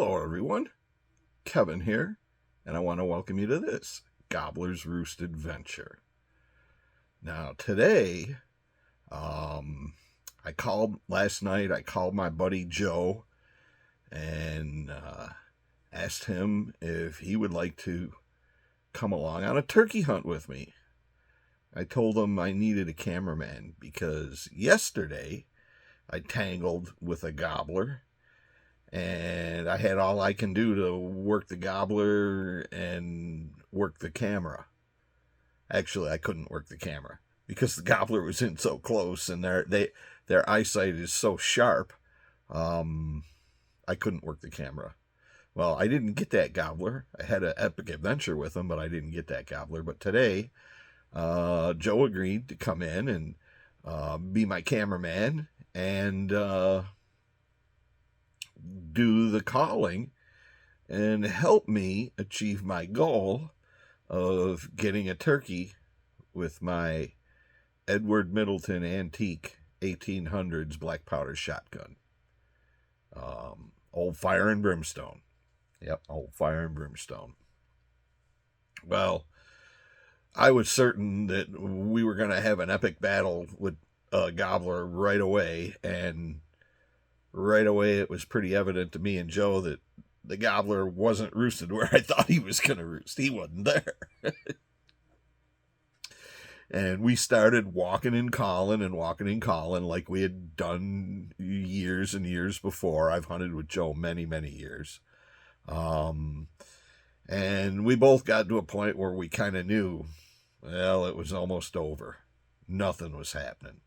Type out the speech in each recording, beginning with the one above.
Hello everyone, Kevin here, and I want to welcome you to this Gobbler's Roost adventure. Now today, I called my buddy Joe and asked him if he would like to come along on a turkey hunt with me. I told him I needed a cameraman because yesterday I tangled with a gobbler. And I had all I can do to work the gobbler and work the camera. Actually, I couldn't work the camera because the gobbler was in so close and their eyesight is so sharp. I couldn't work the camera. Well, I didn't get that gobbler. I had an epic adventure with him, but I didn't get that gobbler. But today, Joe agreed to come in and be my cameraman and do the calling and help me achieve my goal of getting a turkey with my Edward Middleton antique 1800's black powder shotgun. Ole Fire and Brimstone. Yep, Ole Fire and Brimstone. Well, I was certain that we were going to have an epic battle with a gobbler right away, and right away it was pretty evident to me and Joe that the gobbler wasn't roosted where I thought he was going to roost. He wasn't there. And we started walking and calling like we had done years and years before. I've hunted with Joe many, many years. And we both got to a point where we kind of knew, well, it was almost over. Nothing was happening.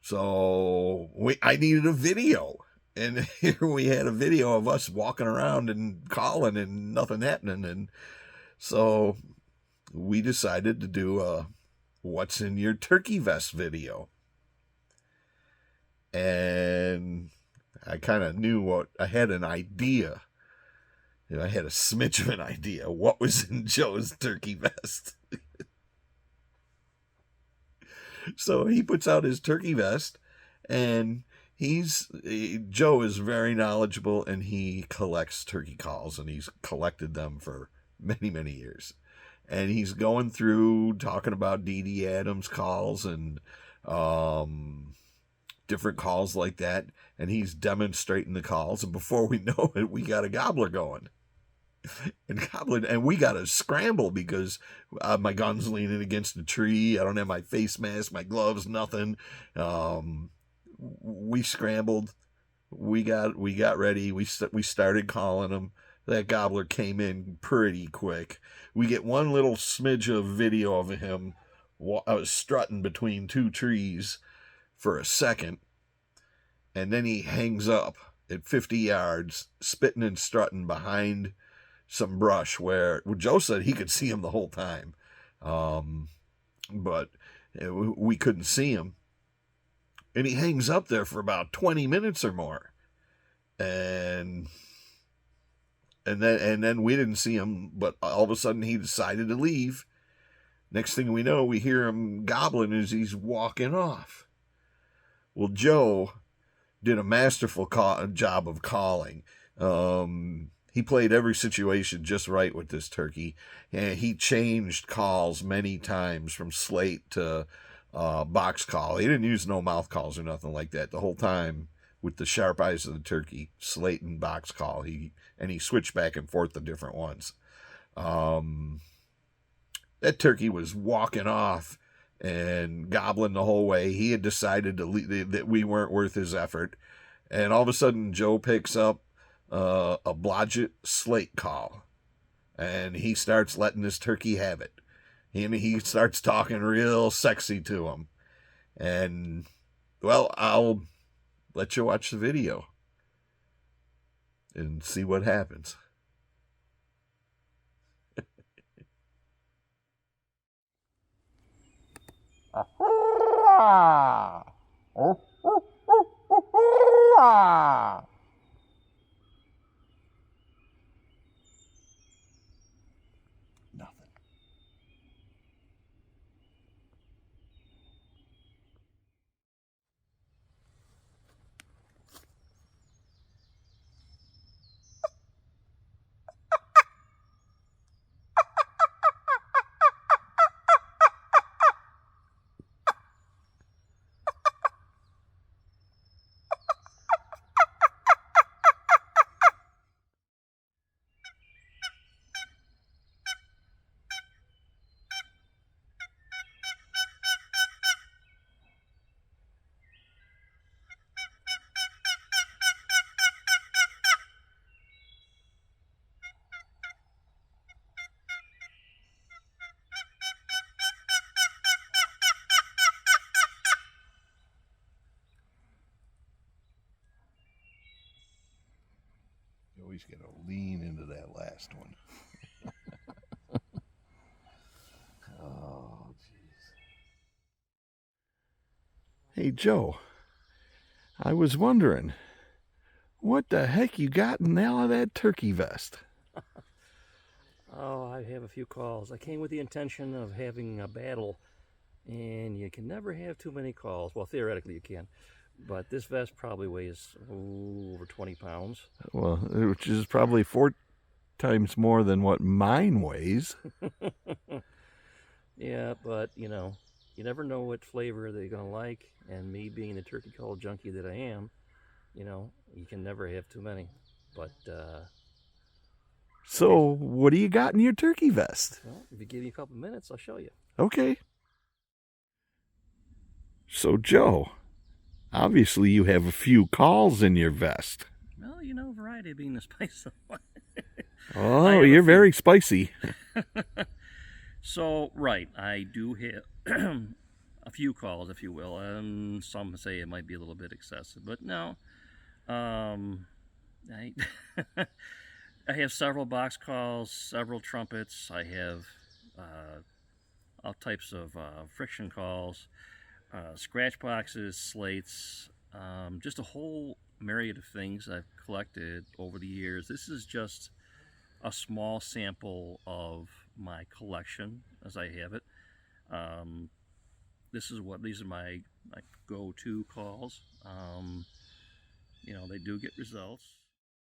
So I needed a video, and here we had a video of us walking around and calling and nothing happening. And so we decided to do a what's in your turkey vest video. And I kind of knew I had an idea. I had a smidge of an idea what was in Joe's turkey vest. So he puts out his turkey vest, and Joe is very knowledgeable, and he collects turkey calls, and he's collected them for many, many years. And he's going through talking about D.D. Adams calls and different calls like that, and he's demonstrating the calls, and before we know it, we got a gobbler going. And we got to scramble because my gun's leaning against a tree. I don't have my face mask, my gloves, nothing. We scrambled. We got ready. We started calling him. That gobbler came in pretty quick. We get one little smidge of video of him strutting between two trees for a second, and then he hangs up at 50 yards, spitting and strutting behind some brush where Joe said he could see him the whole time. But we couldn't see him. And he hangs up there for about 20 minutes or more. And then we didn't see him, but all of a sudden he decided to leave. Next thing we know, we hear him gobbling as he's walking off. Well, Joe did a masterful job of calling. He played every situation just right with this turkey, and he changed calls many times from slate to box call. He didn't use no mouth calls or nothing like that the whole time with the sharp eyes of the turkey, slate and box call. He switched back and forth the different ones. That turkey was walking off and gobbling the whole way. He had decided that we weren't worth his effort, and all of a sudden Joe picks up a Blodgett slate call, and he starts letting this turkey have it. He starts talking real sexy to him, and well, I'll let you watch the video and see what happens. Nothing. You always got to lean into that last one. Oh, jeez. Hey, Joe. I was wondering, what the heck you got in all of that turkey vest? Oh, I have a few calls. I came with the intention of having a battle, and you can never have too many calls. Well, theoretically you can, but this vest probably weighs over 20 pounds. Well, which is probably 4 times more than what mine weighs. Yeah, but you know, you never know what flavor they're gonna like, and me being the turkey call junkie that I am, you know, you can never have too many. But so, what do you got in your turkey vest? well, if you give me a couple minutes, I'll show you. Okay. So, Joe, obviously you have a few calls in your vest. Well, you know, variety being the spice of life. Oh, you're very spicy. So, right, I do have a few calls, if you will, and some say it might be a little bit excessive, but no. I I have several box calls, several trumpets. I have all types of friction calls, scratch boxes, slates, just a whole myriad of things I've collected over the years. This is just a small sample of my collection as I have it. These are my go-to calls. You know, they do get results.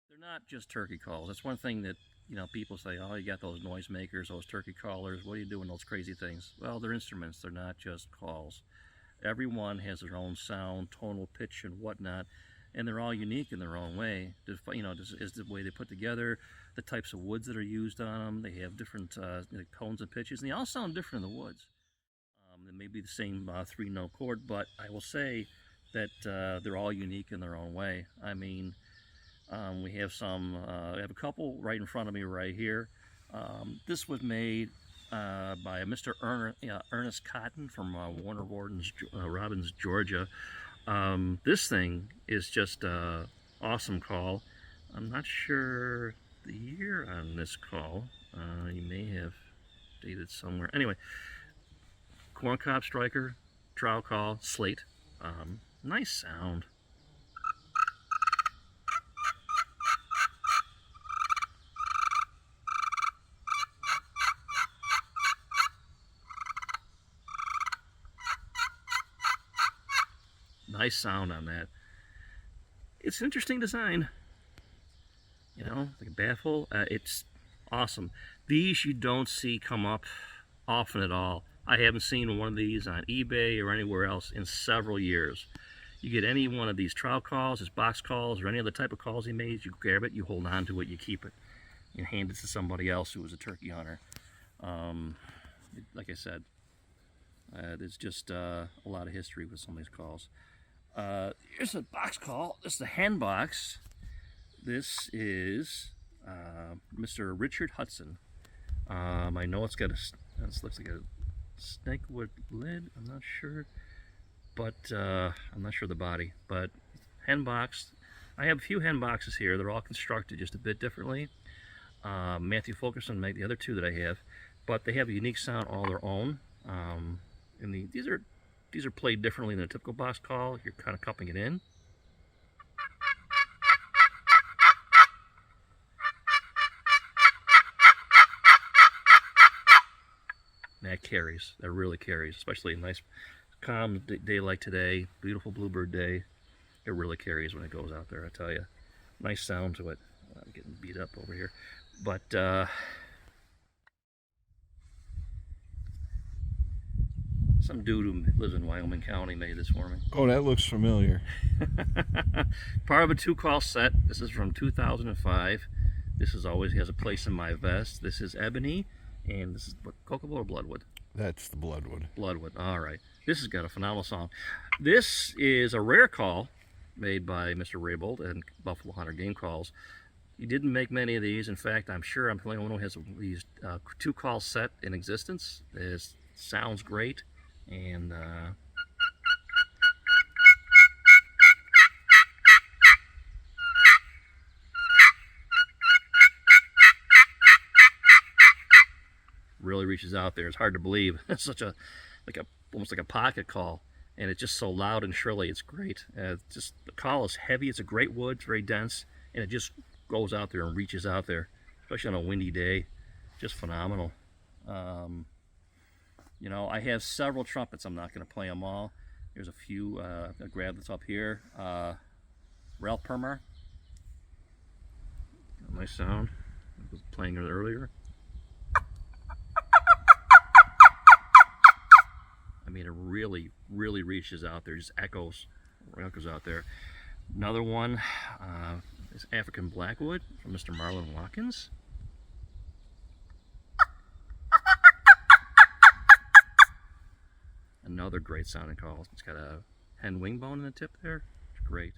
They're not just turkey calls. That's one thing that, you know, people say, oh, you got those noisemakers, those turkey callers, what are you doing, those crazy things? Well, they're instruments, they're not just calls. Everyone has their own sound, tonal pitch, and whatnot, and they're all unique in their own way. You know, is the way they put together, the types of woods that are used on them. They have different tones and pitches, and they all sound different in the woods. They may be the same 3-note chord, but I will say that they're all unique in their own way. I mean, we have I have a couple right in front of me right here. This was made by a Mr. Ernest Cotton from Warner Robins, Georgia. This thing is just an awesome call. I'm not sure the year on this call. You may have dated somewhere. Anyway, corncob striker, trowel call, slate. Nice sound. Nice sound on that. It's an interesting design. You know, like a baffle. It's awesome. These you don't see come up often at all. I haven't seen one of these on eBay or anywhere else in several years. You get any one of these trowel calls, his box calls, or any other type of calls he made, you grab it, you hold on to it, you keep it, and hand it to somebody else who was a turkey hunter. Like I said, there's just a lot of history with some of these calls. Here's a box call. This is the hen box. This is Mr. Richard Hudson. I know it's got this looks like a snakewood lid. I'm not sure, but I'm not sure the body. But hen box. I have a few hen boxes here. They're all constructed just a bit differently. Matthew Fulkerson made the other two that I have, but they have a unique sound all their own. And these are played differently than a typical box call. You're kind of cupping it in. And that carries. That really carries, especially a nice calm day like today, beautiful bluebird day. It really carries when it goes out there, I tell you. Nice sound to it. I'm getting beat up over here. But some dude who lives in Wyoming County made this for me. Oh, that looks familiar. Part of a 2-call set. This is from 2005. This always has a place in my vest. This is ebony, and this is what, Kokomo or Bloodwood? That's the Bloodwood. Bloodwood, all right. This has got a phenomenal song. This is a rare call made by Mr. Raybold and Buffalo Hunter Game Calls. He didn't make many of these. In fact, I'm sure I'm the only one who has these 2-call set in existence. It sounds great, and really reaches out there. It's hard to believe. It's such a almost like a pocket call, and it's just so loud and shrilly. It's great. Just the call is heavy. It's a great wood. It's very dense, and it just goes out there and reaches out there, especially on a windy day. Just phenomenal. You know, I have several trumpets. I'm not going to play them all. There's a few. I'll grab this up here. Ralph Permar. Nice sound. I was playing it earlier. I mean, it really, really reaches out there. Just echoes out there. Another one is African Blackwood from Mr. Marlon Watkins. Another great sounding call. It's got a hen wing bone in the tip there. It's great.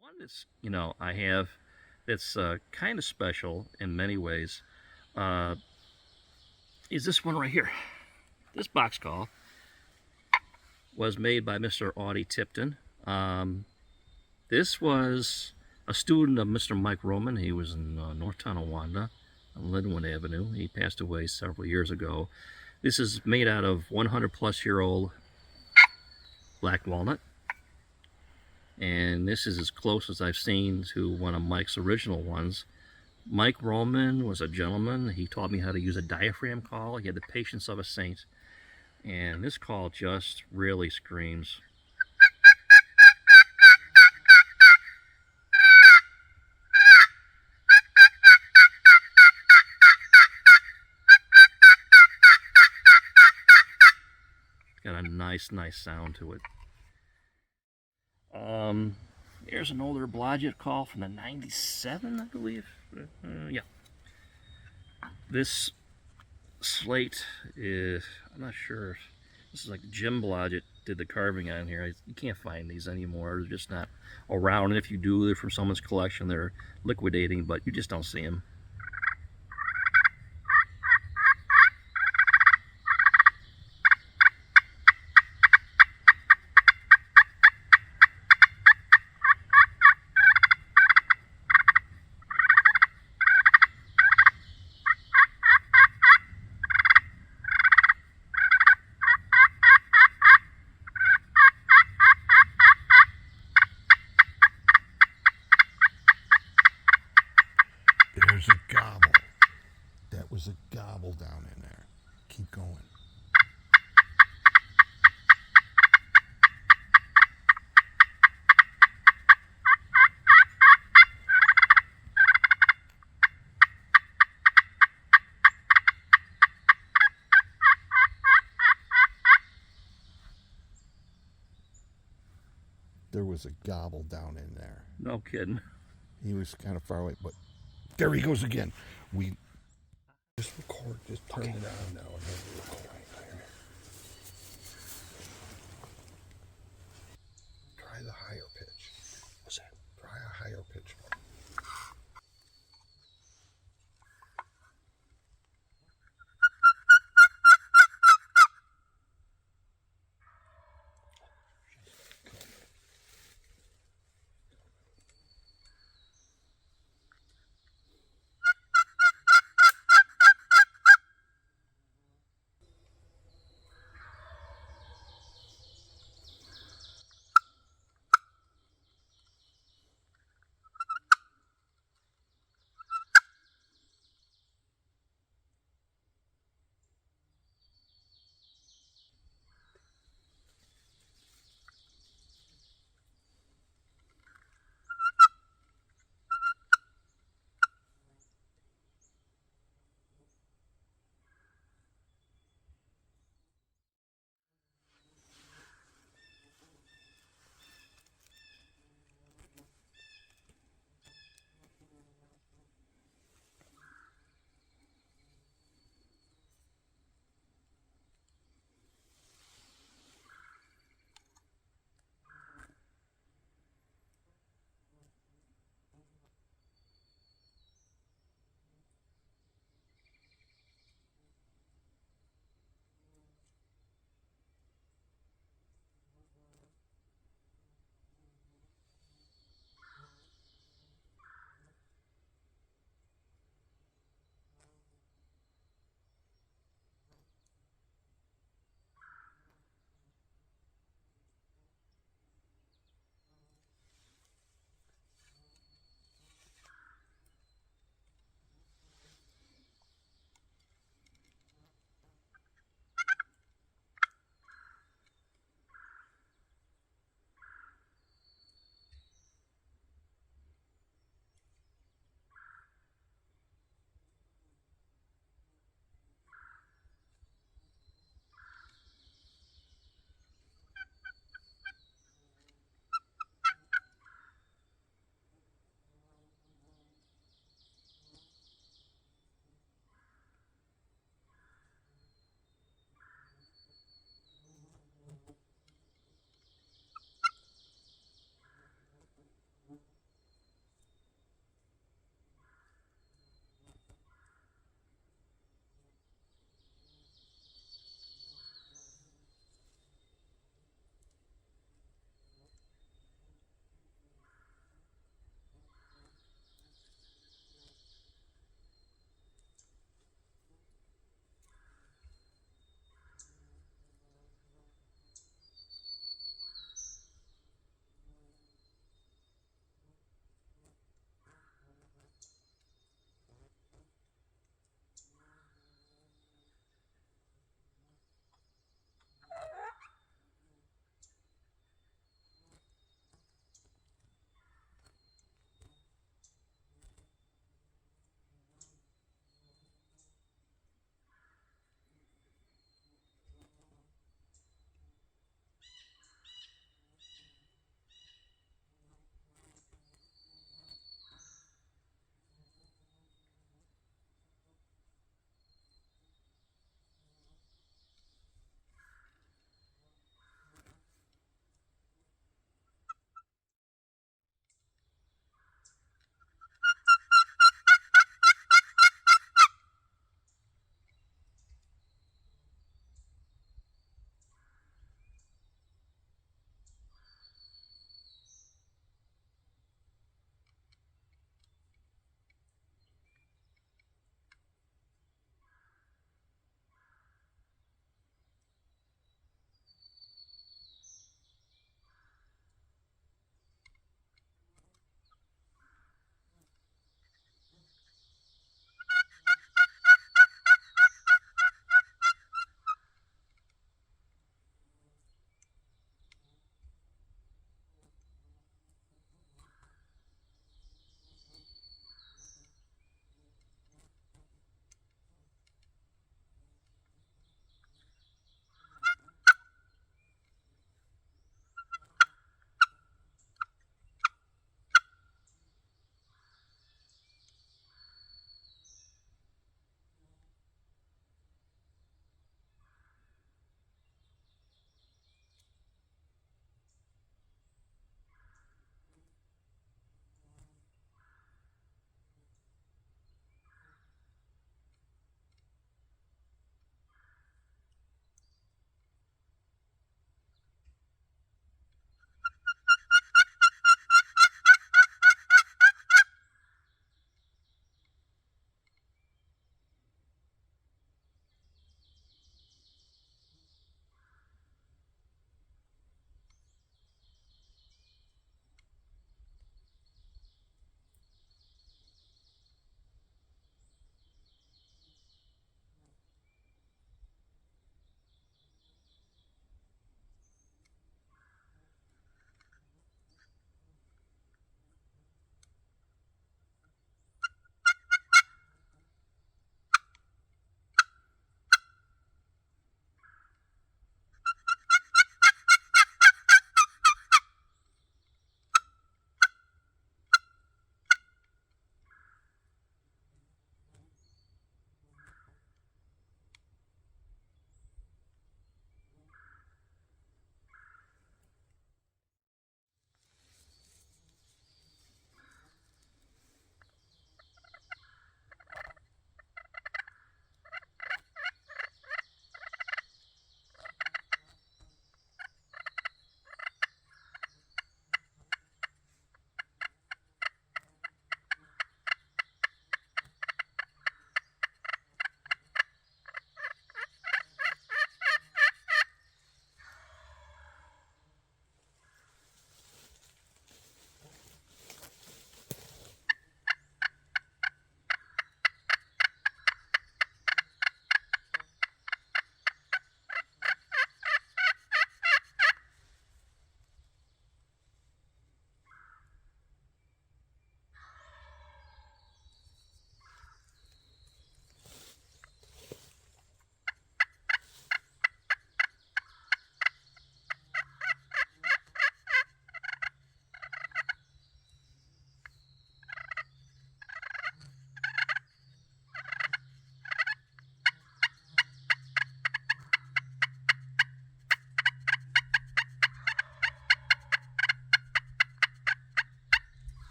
One that's, you know, I have that's kind of special in many ways is this one right here. This box call was made by Mr. Audie Tipton. This was a student of Mr. Mike Roman. He was in North Tonawanda on Linwood Avenue. He passed away several years ago. This is made out of 100-plus-year-old black walnut. And this is as close as I've seen to one of Mike's original ones. Mike Roman was a gentleman. He taught me how to use a diaphragm call. He had the patience of a saint. And this call just really screams. Got a nice sound to it. Here's an older Blodgett call from the 97, I believe. Yeah. This slate is, I'm not sure. This is like Jim Blodgett did the carving on here. You can't find these anymore. They're just not around. And if you do, they're from someone's collection. They're liquidating, but you just don't see them. There's a gobble. That was a gobble down in there. Keep going. There was a gobble down in there. No kidding. He was kind of far away, but there he goes again. We just record, just turn it on now and then we record. Try the higher pitch. What's that? Try a higher pitch.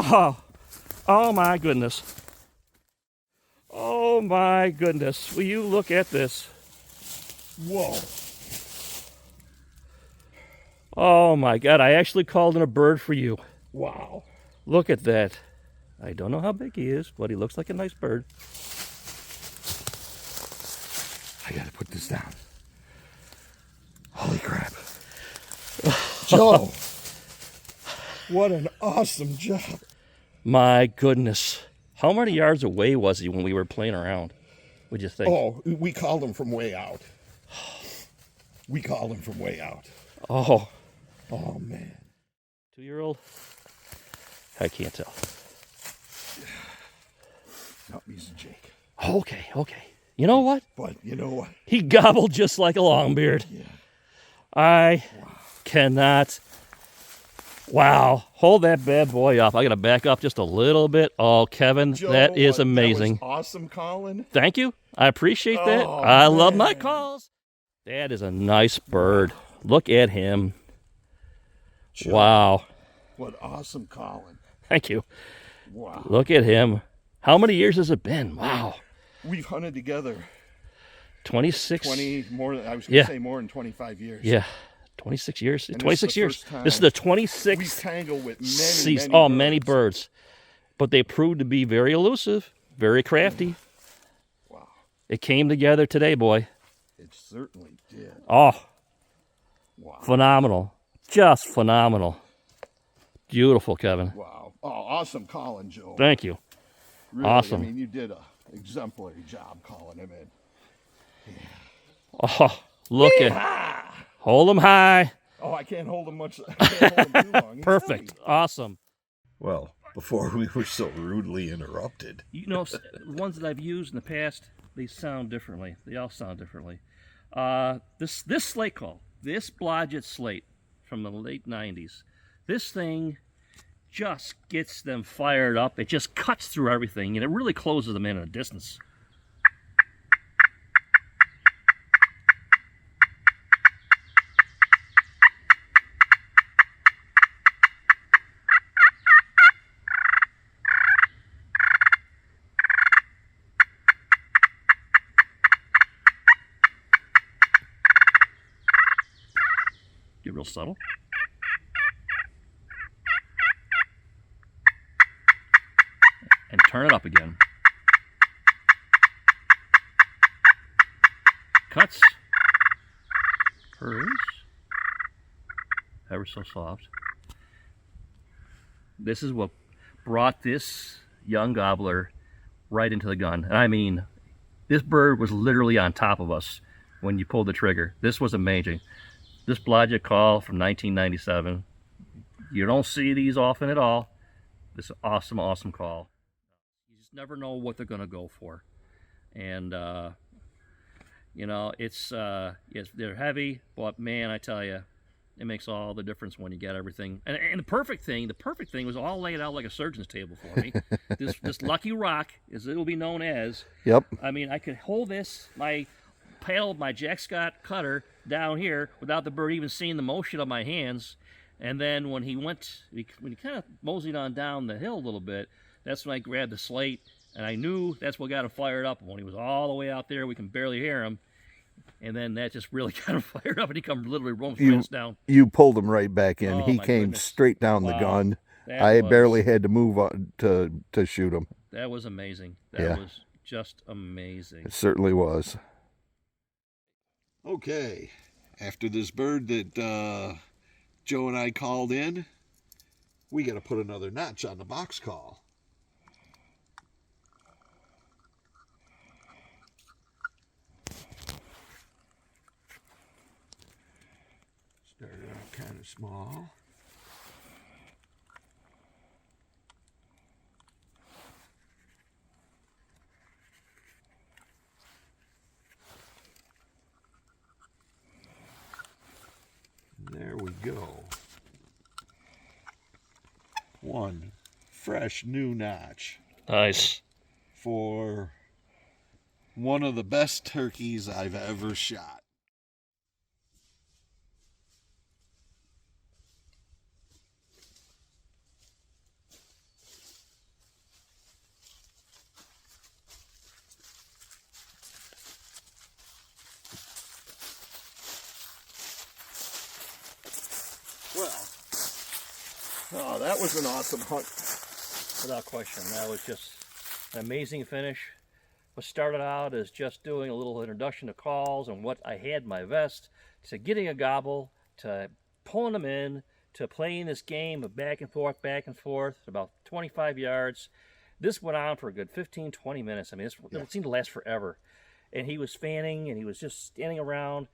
Oh my goodness. Oh my goodness. Will you look at this? Whoa. Oh my God. I actually called in a bird for you. Wow. Look at that. I don't know how big he is, but he looks like a nice bird. I gotta put this down. Holy crap. Joe. What an awesome job. My goodness. How many yards away was he when we were playing around? What'd you think? Oh, we called him from way out. We called him from way out. Oh. Oh, man. 2-year-old? I can't tell. No, he's a Jake. Okay. You know what? But you know what? He gobbled just like a longbeard. Yeah. I cannot. Wow. Hold that bad boy up. I got to back up just a little bit. Oh, Kevin, Joe, that is amazing. That was awesome, Colin. Thank you. I appreciate that. Oh, I love my man. calls. That is a nice bird. Look at him. Joe, Wow. What awesome, Colin. Thank you. Wow. Look at him. How many years has it been? Wow. We've hunted together 26. 20 more. I was going to say more than 25 years. Yeah. 26 years. And 26 this is the years. first time This is the we 26th tangle with many season. birds. Many birds. But they proved to be very elusive, very crafty. Wow. It came together today, boy. It certainly did. Oh, Wow. phenomenal. Just phenomenal. Beautiful, Kevin. Wow. Oh, awesome calling, Joe. Thank you. Really, awesome. I mean, you did an exemplary job calling him in. Oh, look at. Hold him high. Oh, I can't hold him much. I can't hold him too long. He's Perfect. heavy. Awesome. Well, before we were so rudely interrupted. You know, the ones that I've used in the past, they sound differently. They all sound differently. This slate call, this Blodgett slate from the late 90s, this thing just gets them fired up. It just cuts through everything, and it really closes them in at a distance. Get real subtle. And turn it up again. Cuts. Purrs. Ever so soft. This is what brought this young gobbler right into the gun. And I mean, this bird was literally on top of us when you pulled the trigger. This was amazing. This Blodgett call from 1997. You don't see these often at all. This is an awesome, awesome call. You just never know what they're going to go for. And, you know, it's they're heavy, but man, I tell you, it makes all the difference when you get everything. And the perfect thing was all laid out like a surgeon's table for me. this lucky rock, as it will be known as. Yep. I mean, I could hold this, my paddle, my Jack Scott cutter down here without the bird even seeing the motion of my hands. And then when he kind of moseyed on down the hill a little bit, that's when I grabbed the slate, and I knew that's what got him fired up. When he was all the way out there, we can barely hear him. And then that just really got him fired up, and he come literally rolling down. You pulled him right back in. Oh, He my came goodness. straight down the Wow. gun. That Barely had to move on to shoot him. That was amazing. That Yeah. was just amazing. It certainly was. Okay, after this bird that Joe and I called in, we got to put another notch on the box call. Started out kind of small. There we go. One fresh new notch Nice. for one of the best turkeys I've ever shot. Oh, that was an awesome hunt. Without question. That was just an amazing finish. What started out as just doing a little introduction to calls and what I had in my vest, to getting a gobble, to pulling them in, to playing this game of back and forth, about 25 yards. This went on for a good 15, 20 minutes. I mean, it seemed to last forever. And he was fanning, and he was just standing around.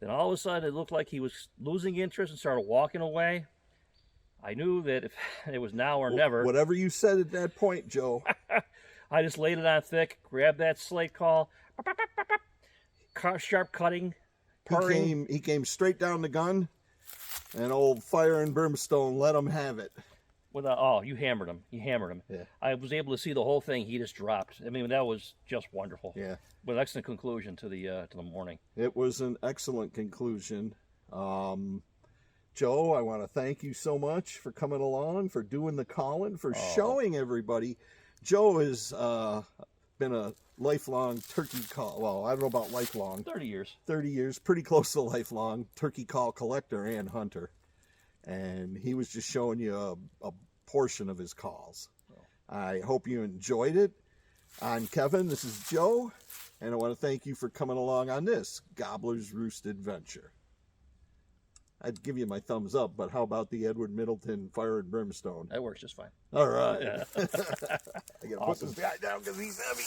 Then all of a sudden, it looked like he was losing interest and started walking away. I knew that if it was now or never. Whatever you said at that point, Joe. I just laid it on thick, grabbed that slate call, sharp cutting, purring. He came straight down the gun, and Ole Fire and Brimstone let him have it. You hammered him. You hammered him. Yeah. I was able to see the whole thing. He just dropped. I mean, that was just wonderful. Yeah. With an excellent conclusion to the morning. It was an excellent conclusion. Joe, I want to thank you so much for coming along, for doing the calling, for showing everybody. Joe has been a lifelong turkey call. Well, I don't know about lifelong. 30 years. 30 years, pretty close to lifelong turkey call collector and hunter. And he was just showing you a portion of his calls. I hope you enjoyed it. I'm Kevin, this is Joe, and I want to thank you for coming along on this Gobbler's Roost adventure. I'd give you my thumbs up, but how about the Edward Middleton Fire and Brimstone? That works just fine. All right. Yeah. I gotta put this guy down because he's heavy.